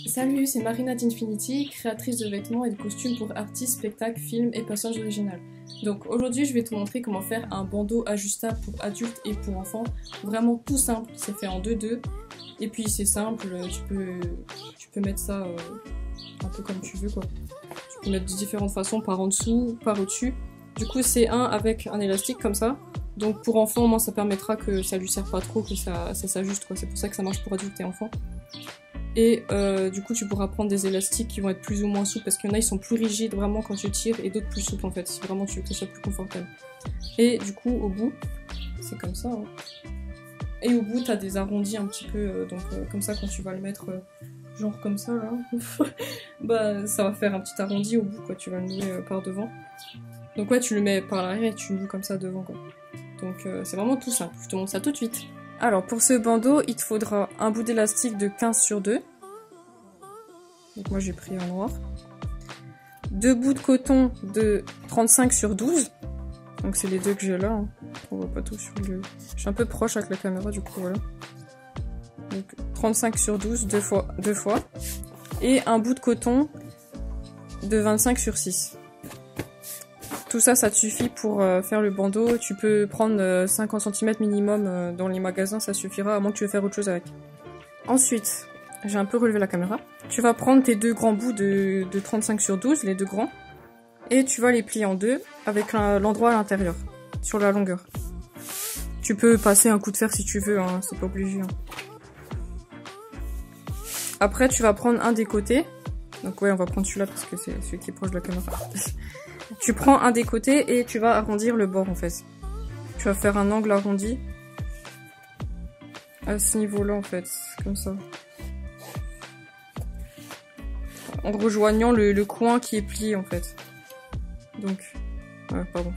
Salut, c'est Marina d'Infinity, créatrice de vêtements et de costumes pour artistes, spectacles, films et passages originaux. Donc aujourd'hui je vais te montrer comment faire un bandeau ajustable pour adultes et pour enfants. Vraiment tout simple, c'est fait en 2-2. Et puis c'est simple, tu peux mettre ça un peu comme tu veux quoi. Tu peux mettre de différentes façons, par en dessous, par au-dessus. Du coup c'est un avec un élastique comme ça. Donc pour enfants, moi ça permettra que ça lui serve pas trop, que ça s'ajuste quoi. C'est pour ça que ça marche pour adultes et enfants. Et du coup tu pourras prendre des élastiques qui vont être plus ou moins souples parce qu'il y en a ils sont plus rigides vraiment quand tu tires et d'autres plus souples en fait si vraiment tu veux que ça soit plus confortable. Et du coup au bout, c'est comme ça hein. Et au bout t'as des arrondis un petit peu comme ça quand tu vas le mettre genre comme ça là bah ça va faire un petit arrondi au bout quoi, tu vas le nouer par devant. Donc ouais tu le mets par l'arrière et tu le noues comme ça devant quoi. Donc c'est vraiment tout simple, je te montre ça tout de suite. Alors pour ce bandeau, il te faudra un bout d'élastique de 15/2. Donc moi j'ai pris un noir. 2 bouts de coton de 35/12. Donc c'est les deux que j'ai là. Hein. On voit pas tout sur le... Je suis un peu proche avec la caméra du coup voilà. Donc 35/12, deux fois. Et un bout de coton de 25/6. Tout ça, ça te suffit pour faire le bandeau. Tu peux prendre 50 cm minimum dans les magasins, ça suffira, à moins que tu veux faire autre chose avec. Ensuite, j'ai un peu relevé la caméra. Tu vas prendre tes deux grands bouts de 35/12, les deux grands, et tu vas les plier en deux avec l'endroit à l'intérieur, sur la longueur. Tu peux passer un coup de fer si tu veux, hein, c'est pas obligé. Hein. Après, tu vas prendre un des côtés. Donc ouais, on va prendre celui-là parce que c'est celui qui est proche de la caméra. Tu prends un des côtés et tu vas arrondir le bord en fait. Tu vas faire un angle arrondi. À ce niveau-là en fait, comme ça. En rejoignant le coin qui est plié en fait. Donc, ouais, pardon.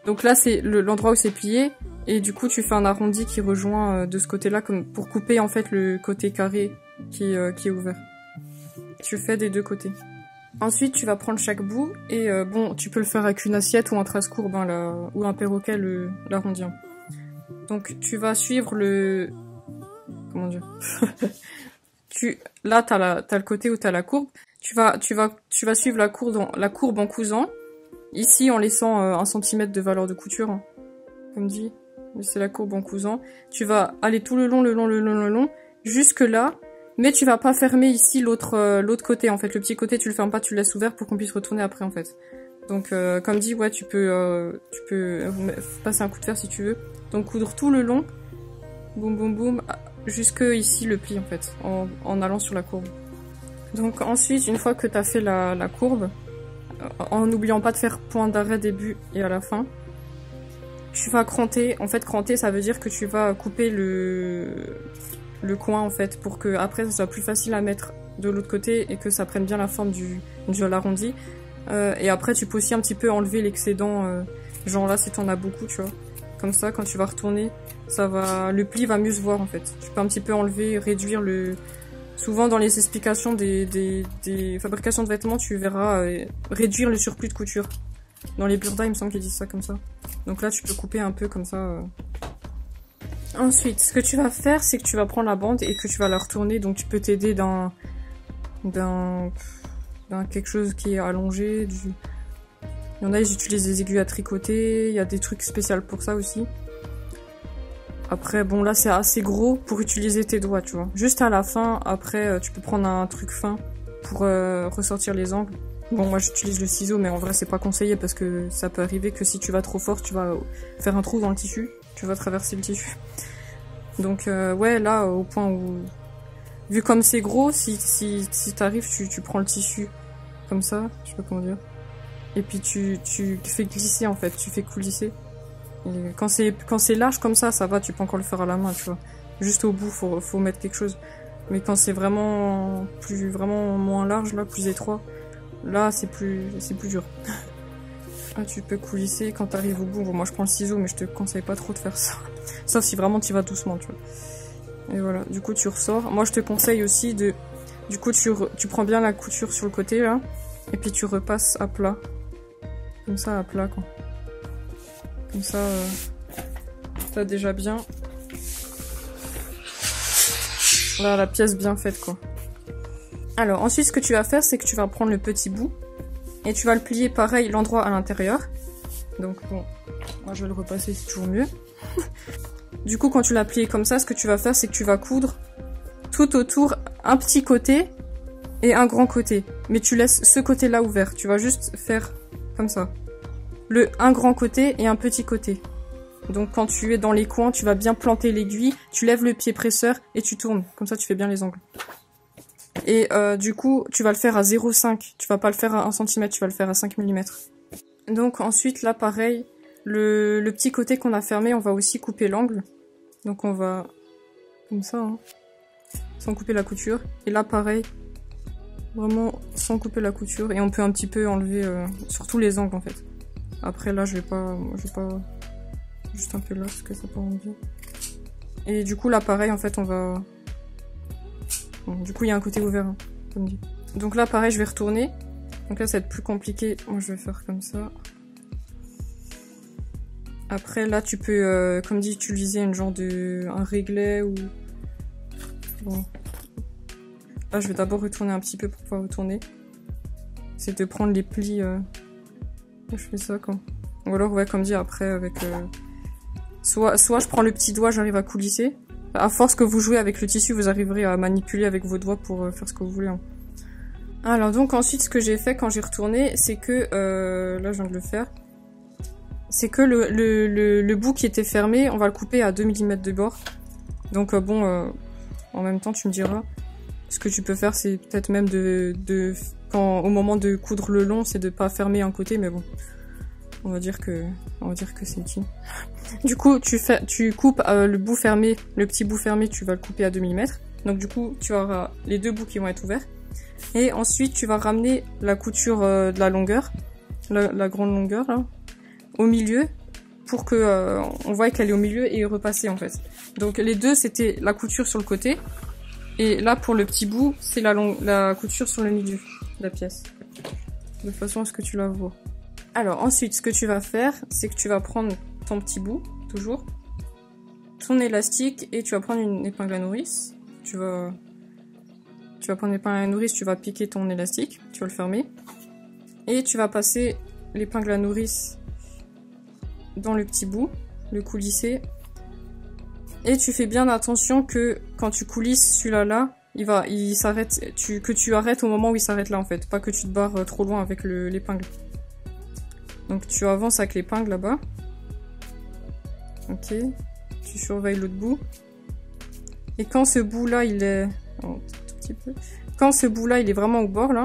Donc là c'est l'endroit où c'est plié. Et du coup tu fais un arrondi qui rejoint de ce côté-là comme pour couper en fait le côté carré qui est ouvert. Tu fais des deux côtés. Ensuite, tu vas prendre chaque bout et bon, tu peux le faire avec une assiette ou un trace courbe hein, ou un perroquet l'arrondir. Donc, tu vas suivre le... Comment dire Là, t'as le côté où t'as la courbe. Tu vas suivre la courbe en cousant. Ici, en laissant 1 cm de valeur de couture. Hein, comme dit. C'est la courbe en cousant. Tu vas aller tout le long, jusque là. Mais tu vas pas fermer ici l'autre côté en fait. Le petit côté tu le fermes pas, tu le laisses ouvert pour qu'on puisse retourner après en fait. Donc comme dit ouais tu peux passer un coup de fer si tu veux. Donc coudre tout le long, boum boum boum, jusque ici le pli en fait, en allant sur la courbe. Donc ensuite une fois que tu as fait la courbe, en n'oubliant pas de faire point d'arrêt début et à la fin, tu vas cranter. En fait cranter ça veut dire que tu vas couper le coin en fait pour que après ça soit plus facile à mettre de l'autre côté et que ça prenne bien la forme du l'arrondi et après tu peux aussi un petit peu enlever l'excédent genre là si t'en as beaucoup tu vois comme ça quand tu vas retourner le pli va mieux se voir en fait. Tu peux un petit peu enlever, réduire souvent dans les explications des fabrications de vêtements tu verras réduire le surplus de couture dans les burdas il me semble qu'ils disent ça comme ça. Donc là tu peux couper un peu comme ça Ensuite, ce que tu vas faire, c'est que tu vas prendre la bande et que tu vas la retourner. Donc tu peux t'aider d'un quelque chose qui est allongé. Il y en a, ils utilisent des aiguilles à tricoter. Il y a des trucs spéciaux pour ça aussi. Après, bon là c'est assez gros pour utiliser tes doigts, tu vois. Juste à la fin, après, tu peux prendre un truc fin pour ressortir les angles. Bon, moi j'utilise le ciseau, mais en vrai c'est pas conseillé parce que ça peut arriver que si tu vas trop fort, tu vas faire un trou dans le tissu. Tu vas traverser le tissu. Donc ouais, là, au point où... Vu comme c'est gros, si t'arrives, tu prends le tissu comme ça, je sais pas comment dire. Et puis tu fais glisser en fait, tu fais coulisser. Et quand c'est large comme ça va, tu peux encore le faire à la main, tu vois. Juste au bout, faut mettre quelque chose. Mais quand c'est vraiment moins large, là, plus étroit, là c'est plus dur. Ah, tu peux coulisser quand t'arrives au bout. Bon, moi je prends le ciseau, mais je te conseille pas trop de faire ça. Sauf si vraiment tu vas doucement, tu vois. Et voilà, du coup tu ressors. Moi je te conseille aussi de... Du coup tu prends bien la couture sur le côté là. Et puis tu repasses à plat. Comme ça à plat quoi. Comme ça, t'as déjà bien... Là la pièce bien faite quoi. Alors ensuite ce que tu vas faire c'est que tu vas prendre le petit bout et tu vas le plier pareil l'endroit à l'intérieur. Donc bon, moi je vais le repasser, c'est toujours mieux. Du coup quand tu l'as plié comme ça, ce que tu vas faire c'est que tu vas coudre tout autour un petit côté et un grand côté. Mais tu laisses ce côté là ouvert, tu vas juste faire comme ça. Un grand côté et un petit côté. Donc quand tu es dans les coins, tu vas bien planter l'aiguille, tu lèves le pied presseur et tu tournes. Comme ça tu fais bien les angles. Et du coup, tu vas le faire à 0,5. Tu vas pas le faire à 1 cm, tu vas le faire à 5 mm. Donc ensuite, là pareil, le petit côté qu'on a fermé, on va aussi couper l'angle. Donc on va comme ça, hein, sans couper la couture. Et là pareil, vraiment sans couper la couture. Et on peut un petit peu enlever surtout les angles en fait. Après là, je vais pas juste un peu là parce que ça part en bien. Et du coup là pareil, en fait, on va... Bon, du coup, il y a un côté ouvert, hein, comme dit. Donc là, pareil, je vais retourner. Donc là, ça va être plus compliqué. Moi, je vais faire comme ça. Après, là, tu peux, comme dit, utiliser un réglet ou... Bon. Là, je vais d'abord retourner un petit peu pour pouvoir retourner. C'est de prendre les plis... Je fais ça, quoi. Ou alors, ouais, comme dit, après, avec... Soit je prends le petit doigt, j'arrive à coulisser. À force que vous jouez avec le tissu, vous arriverez à manipuler avec vos doigts pour faire ce que vous voulez. Hein. Alors donc ensuite, ce que j'ai fait quand j'ai retourné, c'est que... là, je viens de le faire. C'est que le bout qui était fermé, on va le couper à 2 mm de bord. Donc bon, en même temps, tu me diras. Ce que tu peux faire, c'est peut-être même au moment de coudre le long, c'est de pas fermer un côté, mais bon. On va dire que c'est utile. Du coup, tu coupes le bout fermé, le petit bout fermé, tu vas le couper à 2 mm. Donc du coup, tu auras les deux bouts qui vont être ouverts. Et ensuite, tu vas ramener la couture de la longueur, la grande longueur, là, au milieu, pour que on voit qu'elle est au milieu et repasser en fait. Donc les deux, c'était la couture sur le côté. Et là, pour le petit bout, c'est la couture sur le milieu de la pièce. De façon à ce que tu la vois. Alors ensuite, ce que tu vas faire, c'est que tu vas prendre ton petit bout, toujours, ton élastique, et tu vas prendre une épingle à nourrice. Tu vas prendre une épingle à nourrice, tu vas piquer ton élastique, tu vas le fermer. Et tu vas passer l'épingle à nourrice dans le petit bout, le coulisser. Et tu fais bien attention que quand tu coulisses celui-là, il s'arrête, que tu arrêtes au moment où il s'arrête là en fait, pas que tu te barres trop loin avec l'épingle. Donc tu avances avec l'épingle là-bas. Ok. Tu surveilles l'autre bout. Et quand ce bout-là, il est... Oh, tout petit peu. Quand ce bout-là, il est vraiment au bord, là,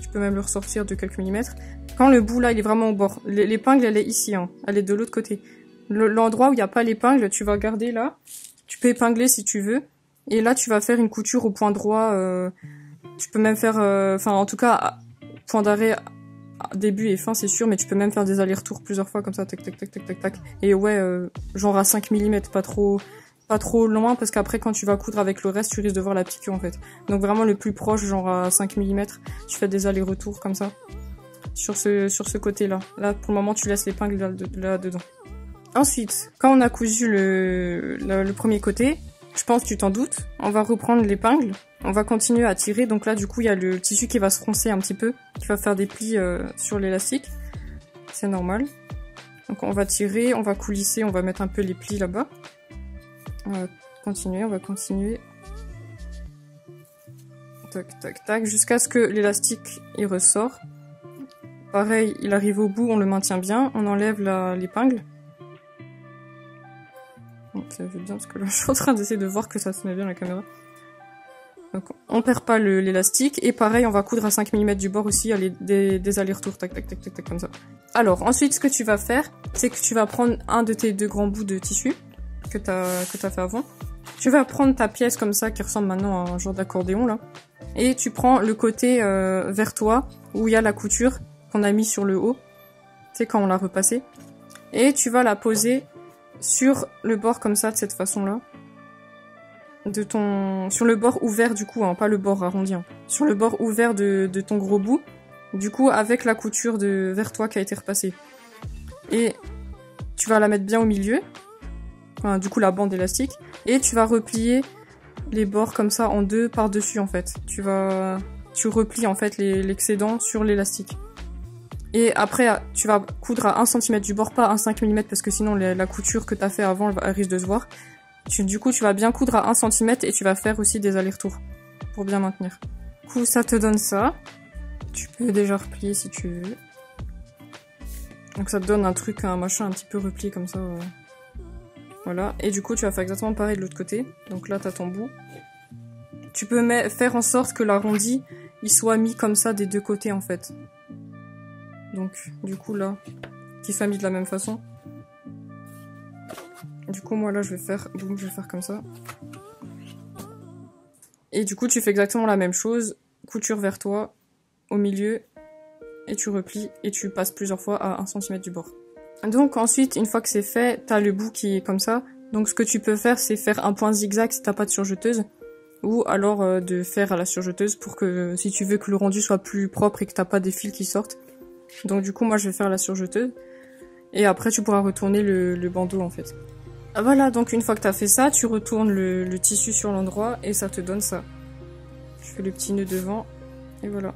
tu peux même le ressortir de quelques millimètres. Quand le bout-là, il est vraiment au bord, l'épingle, elle est ici, hein. Elle est de l'autre côté. L'endroit où il n'y a pas l'épingle, tu vas garder là. Tu peux épingler si tu veux. Et là, tu vas faire une couture au point droit. Tu peux même faire... Enfin, en tout cas, point d'arrêt... Début et fin, c'est sûr, mais tu peux même faire des allers-retours plusieurs fois comme ça, tac tac tac tac tac tac. Et ouais, genre à 5 mm, pas trop loin, parce qu'après quand tu vas coudre avec le reste, tu risques de voir la piqûre en fait. Donc vraiment le plus proche, genre à 5 mm, tu fais des allers-retours comme ça sur ce côté-là. Là, pour le moment, tu laisses l'épingle là dedans. Ensuite, quand on a cousu le premier côté, je pense que tu t'en doutes, on va reprendre l'épingle. On va continuer à tirer, donc là du coup il y a le tissu qui va se froncer un petit peu, qui va faire des plis sur l'élastique, c'est normal. Donc on va tirer, on va coulisser, on va mettre un peu les plis là-bas. On va continuer. Tac tac tac, jusqu'à ce que l'élastique il ressort. Pareil, il arrive au bout, on le maintient bien, on enlève l'épingle. Donc ça fait bien parce que là je suis en train d'essayer de voir que ça se met bien la caméra. Donc on perd pas l'élastique, et pareil on va coudre à 5 mm du bord aussi, des allers-retours, tac tac tac tac tac comme ça. Alors ensuite ce que tu vas faire, c'est que tu vas prendre un de tes deux grands bouts de tissu que t'as fait avant. Tu vas prendre ta pièce comme ça qui ressemble maintenant à un genre d'accordéon là, et tu prends le côté vers toi où il y a la couture qu'on a mis sur le haut, tu sais quand on l'a repassé, et tu vas la poser sur le bord comme ça de cette façon là. Sur le bord ouvert du coup, hein, pas le bord arrondi, hein. Sur le bord ouvert de ton gros bout, du coup avec la couture vers toi qui a été repassée. Et tu vas la mettre bien au milieu, enfin, du coup la bande élastique, et tu vas replier les bords comme ça en deux par-dessus en fait. Tu vas tu replies en fait l'excédent sur l'élastique. Et après, tu vas coudre à 1 cm du bord, pas un 5 mm, parce que sinon la couture que tu as fait avant, elle risque de se voir. Du coup, tu vas bien coudre à 1 cm et tu vas faire aussi des allers-retours pour bien maintenir. Du coup, ça te donne ça. Tu peux déjà replier si tu veux. Donc ça te donne un truc, un machin un petit peu replié comme ça. Voilà. Et du coup, tu vas faire exactement pareil de l'autre côté. Donc là, tu as ton bout. Tu peux faire en sorte que l'arrondi, il soit mis comme ça des deux côtés en fait. Donc, du coup là, qu'il soit mis de la même façon. Du coup, moi là, je vais faire comme ça. Et du coup, tu fais exactement la même chose. Couture vers toi, au milieu, et tu replies, et tu passes plusieurs fois à 1 cm du bord. Donc ensuite, une fois que c'est fait, t'as le bout qui est comme ça. Donc ce que tu peux faire, c'est faire un point zigzag si t'as pas de surjeteuse. Ou alors de faire à la surjeteuse pour que, si tu veux que le rendu soit plus propre et que t'as pas des fils qui sortent. Donc du coup, moi je vais faire la surjeteuse. Et après, tu pourras retourner le bandeau en fait. Voilà, donc une fois que t'as fait ça, tu retournes le tissu sur l'endroit et ça te donne ça. Tu fais le petit nœud devant et voilà.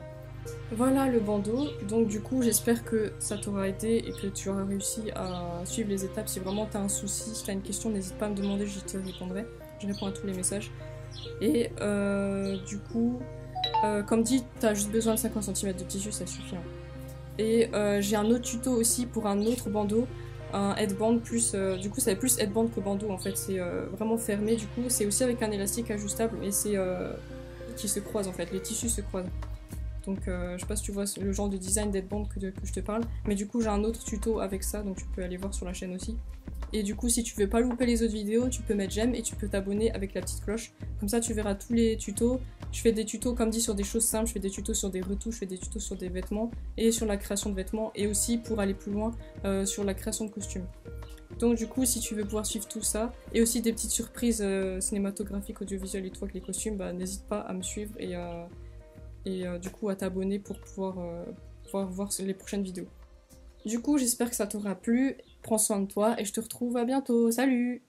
Voilà le bandeau, donc du coup j'espère que ça t'aura aidé et que tu auras réussi à suivre les étapes. Si vraiment t'as un souci, si t'as une question, n'hésite pas à me demander, je te répondrai. Je réponds à tous les messages. Et du coup, comme dit, t'as juste besoin de 50 cm de tissu, ça suffit. Hein. Et j'ai un autre tuto aussi pour un autre bandeau, un headband plus... du coup, c'est plus headband que bandeau en fait, c'est vraiment fermé. Du coup, c'est aussi avec un élastique ajustable et c'est qui se croisent en fait, les tissus se croisent. Donc je sais pas si tu vois le genre de design d'headband que je te parle, mais du coup j'ai un autre tuto avec ça, donc tu peux aller voir sur la chaîne aussi. Et du coup si tu veux pas louper les autres vidéos, tu peux mettre j'aime et tu peux t'abonner avec la petite cloche. Comme ça tu verras tous les tutos. Je fais des tutos comme dit sur des choses simples, je fais des tutos sur des retouches, je fais des tutos sur des vêtements et sur la création de vêtements et aussi pour aller plus loin sur la création de costumes. Donc du coup si tu veux pouvoir suivre tout ça et aussi des petites surprises cinématographiques, audiovisuelles et tout avec les costumes, bah n'hésite pas à me suivre et du coup à t'abonner pour pouvoir voir les prochaines vidéos. Du coup j'espère que ça t'aura plu, prends soin de toi et je te retrouve à bientôt, salut!